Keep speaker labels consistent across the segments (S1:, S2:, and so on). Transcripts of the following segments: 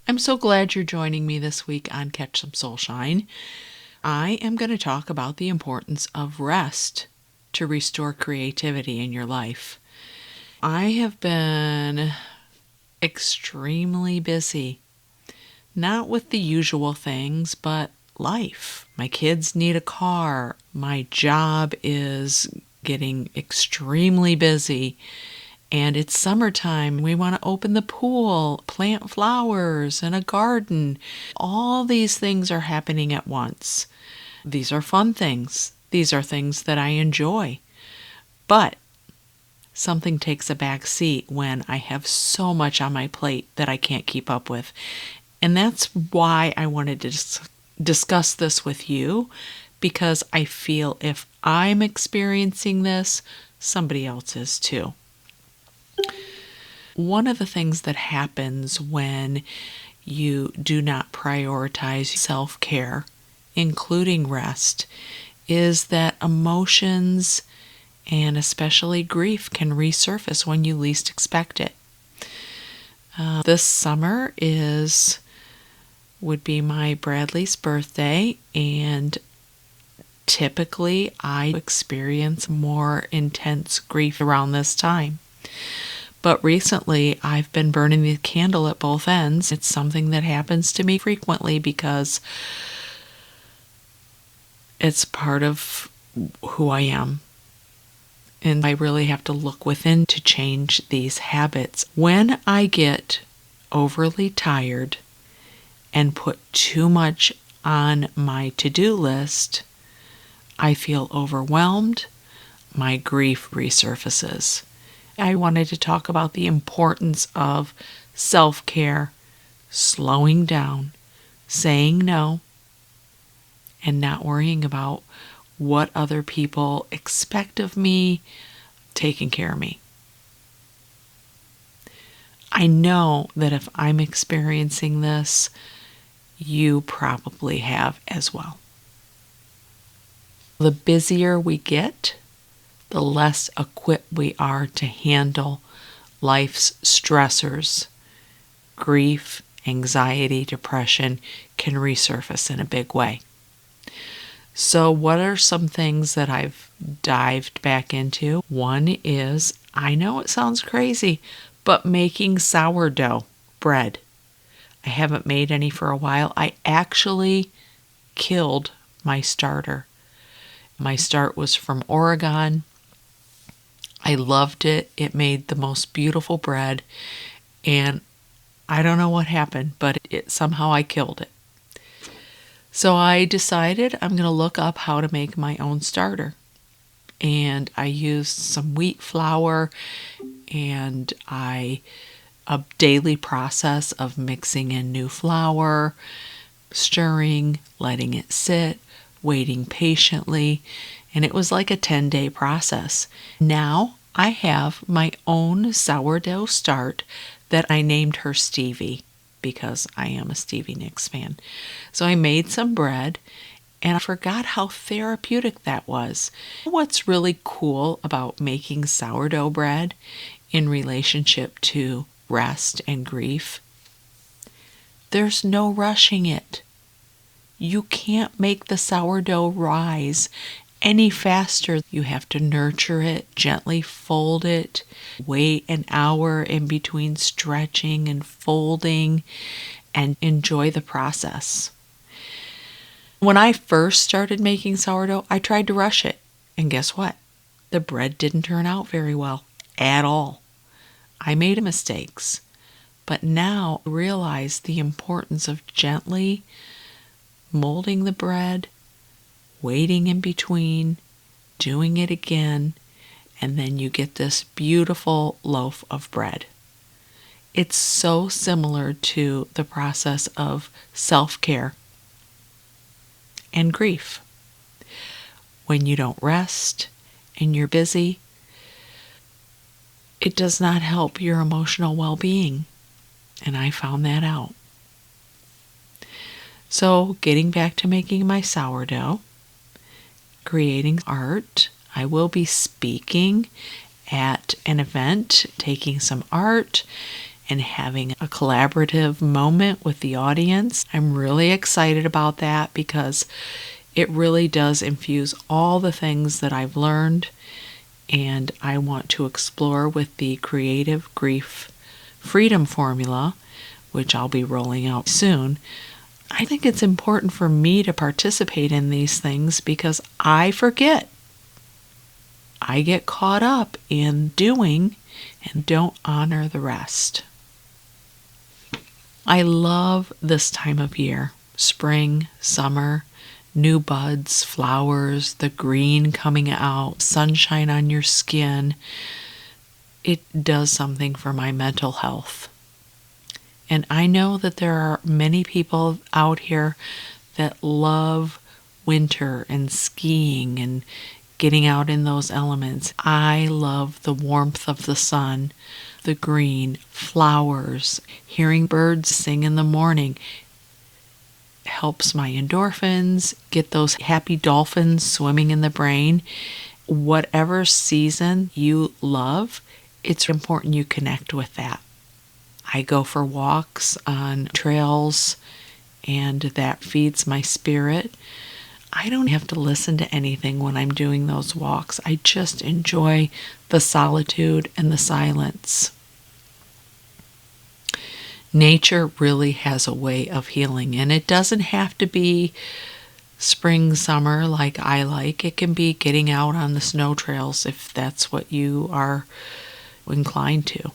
S1: I'm so glad you're joining me this week on Catch Some SoulShine. I am going to talk about the importance of rest to restore creativity in your life. I have been extremely busy, not with the usual things, but life. My kids need a car. My job is getting extremely busy. And it's summertime. We want to open the pool, plant flowers and a garden. All these things are happening at once. These are fun things. These are things that I enjoy. But something takes a back seat when I have so much on my plate that I can't keep up with. And that's why I wanted to discuss this with you, because I feel if I'm experiencing this, somebody else is too. One of the things that happens when you do not prioritize self-care, including rest, is that emotions and especially grief can resurface when you least expect it. This summer would be my Bradley's birthday, and typically I experience more intense grief around this time. But recently, I've been burning the candle at both ends. It's something that happens to me frequently because it's part of who I am. And I really have to look within to change these habits. When I get overly tired and put too much on my to-do list, I feel overwhelmed. My grief resurfaces. I wanted to talk about the importance of self-care, slowing down, saying no, and not worrying about what other people expect of me, taking care of me. I know that if I'm experiencing this, you probably have as well. The busier we get, the less equipped we are to handle life's stressors. Grief, anxiety, depression can resurface in a big way. So what are some things that I've dived back into? One is, I know it sounds crazy, but making sourdough bread. I haven't made any for a while. I actually killed my starter. My start was from Oregon. I loved it. It made the most beautiful bread, and I don't know what happened, but somehow I killed it. So I decided I'm going to look up how to make my own starter. And I used some wheat flour and a daily process of mixing in new flour, stirring, letting it sit, waiting patiently. And it was like a 10-day process. Now I have my own sourdough start that I named her Stevie because I am a Stevie Nicks fan. So I made some bread and I forgot how therapeutic that was. What's really cool about making sourdough bread in relationship to rest and grief? There's no rushing it. You can't make the sourdough rise any faster. You have to nurture it, gently fold it, wait an hour in between stretching and folding, and enjoy the process. When I first started making sourdough, I tried to rush it, and guess what? The bread didn't turn out very well at all. I made mistakes, but now I realize the importance of gently molding the bread, waiting in between, doing it again, and then you get this beautiful loaf of bread. It's so similar to the process of self-care and grief. When you don't rest and you're busy, it does not help your emotional well-being, and I found that out. So getting back to making my sourdough, creating art. I will be speaking at an event, taking some art and having a collaborative moment with the audience. I'm really excited about that because it really does infuse all the things that I've learned and I want to explore with the Creative Grief Freedom Formula, which I'll be rolling out soon. I think it's important for me to participate in these things because I forget. I get caught up in doing and don't honor the rest. I love this time of year. Spring, summer, new buds, flowers, the green coming out, sunshine on your skin. It does something for my mental health. And I know that there are many people out here that love winter and skiing and getting out in those elements. I love the warmth of the sun, the green, flowers, hearing birds sing in the morning. Helps my endorphins, get those happy dolphins swimming in the brain. Whatever season you love, it's important you connect with that. I go for walks on trails, and that feeds my spirit. I don't have to listen to anything when I'm doing those walks. I just enjoy the solitude and the silence. Nature really has a way of healing, and it doesn't have to be spring, summer like I like. It can be getting out on the snow trails if that's what you are inclined to.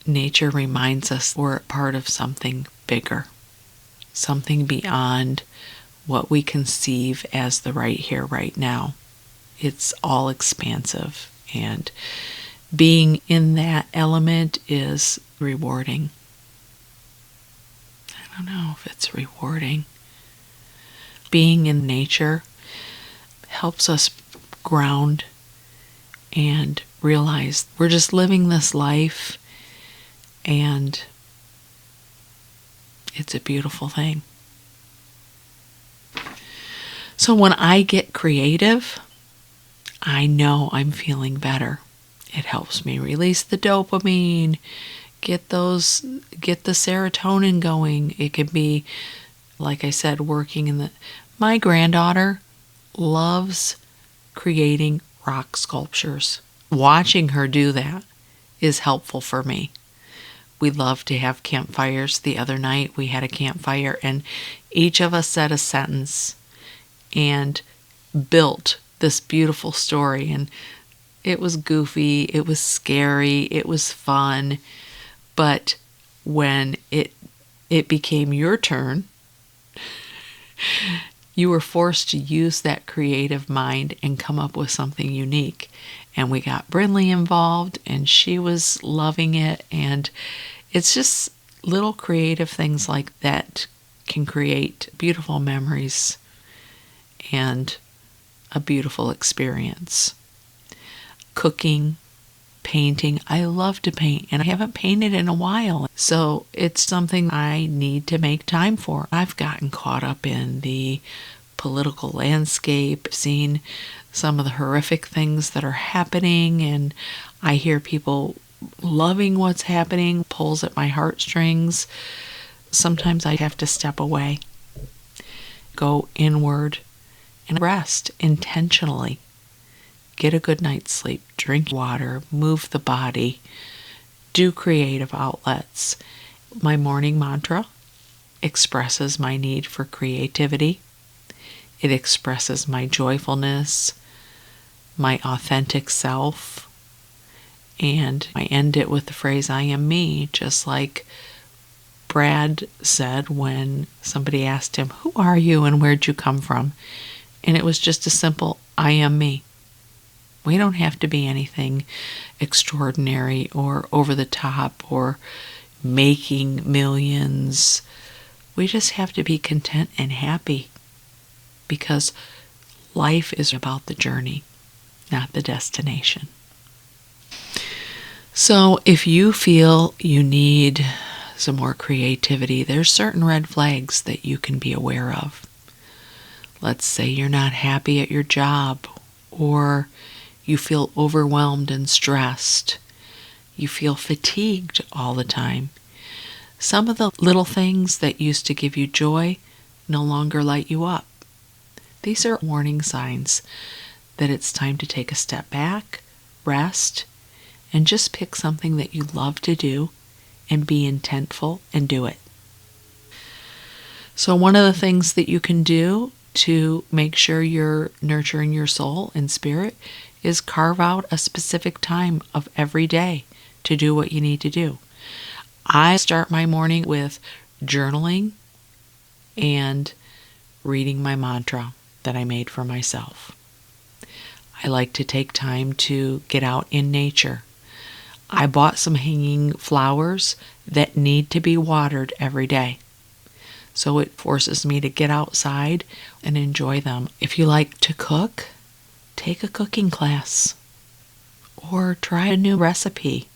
S1: Nature reminds us we're part of something bigger, something beyond what we conceive as the right here, right now. It's all expansive, and being in that element is rewarding. I don't know if it's rewarding. Being in nature helps us ground and realize we're just living this life, and it's a beautiful thing. So when I get creative, I know I'm feeling better. It helps me release the dopamine, get the serotonin going. It can be, like I said, working in my granddaughter loves creating rock sculptures. Watching her do that is helpful for me. We love to have campfires. The other night we had a campfire and each of us said a sentence and built this beautiful story. And it was goofy, it was scary, it was fun. But when it became your turn, you were forced to use that creative mind and come up with something unique. And we got Brinley involved, and she was loving it. And it's just little creative things like that can create beautiful memories and a beautiful experience. Cooking, painting. I love to paint, and I haven't painted in a while. So it's something I need to make time for. I've gotten caught up in the political landscape, seen some of the horrific things that are happening, and I hear people loving what's happening, pulls at my heartstrings. Sometimes I have to step away, go inward, and rest intentionally. Get a good night's sleep, drink water, move the body, do creative outlets. My morning mantra expresses my need for creativity. It expresses my joyfulness, my authentic self, and I end it with the phrase, I am me, just like Brad said when somebody asked him, who are you and where'd you come from? And it was just a simple, I am me. We don't have to be anything extraordinary or over the top or making millions. We just have to be content and happy because life is about the journey, not the destination. So if you feel you need some more creativity, there's certain red flags that you can be aware of. Let's say you're not happy at your job, or you feel overwhelmed and stressed. You feel fatigued all the time. Some of the little things that used to give you joy no longer light you up. These are warning signs that it's time to take a step back, rest, and just pick something that you love to do and be intentful and do it. So one of the things that you can do to make sure you're nurturing your soul and spirit is carve out a specific time of every day to do what you need to do. I start my morning with journaling and reading my mantra that I made for myself. I like to take time to get out in nature. I bought some hanging flowers that need to be watered every day. So it forces me to get outside and enjoy them. If you like to cook, take a cooking class or try a new recipe.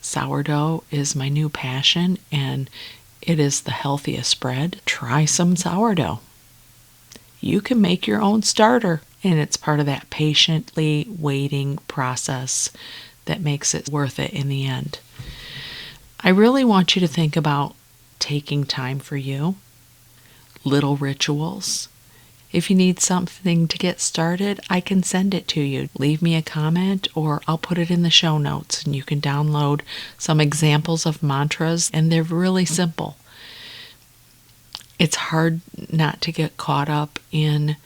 S1: Sourdough is my new passion and it is the healthiest bread. Try some sourdough. You can make your own starter, and it's part of that patiently waiting process that makes it worth it in the end. I really want you to think about taking time for you, little rituals. If you need something to get started, I can send it to you. Leave me a comment or I'll put it in the show notes and you can download some examples of mantras, and they're really simple. It's hard not to get caught up in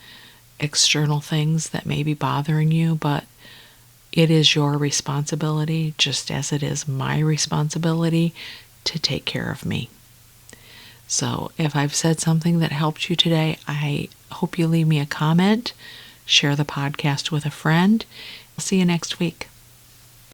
S1: external things that may be bothering you, but it is your responsibility, just as it is my responsibility, to take care of me. So if I've said something that helped you today, I hope you leave me a comment, share the podcast with a friend. I'll see you next week.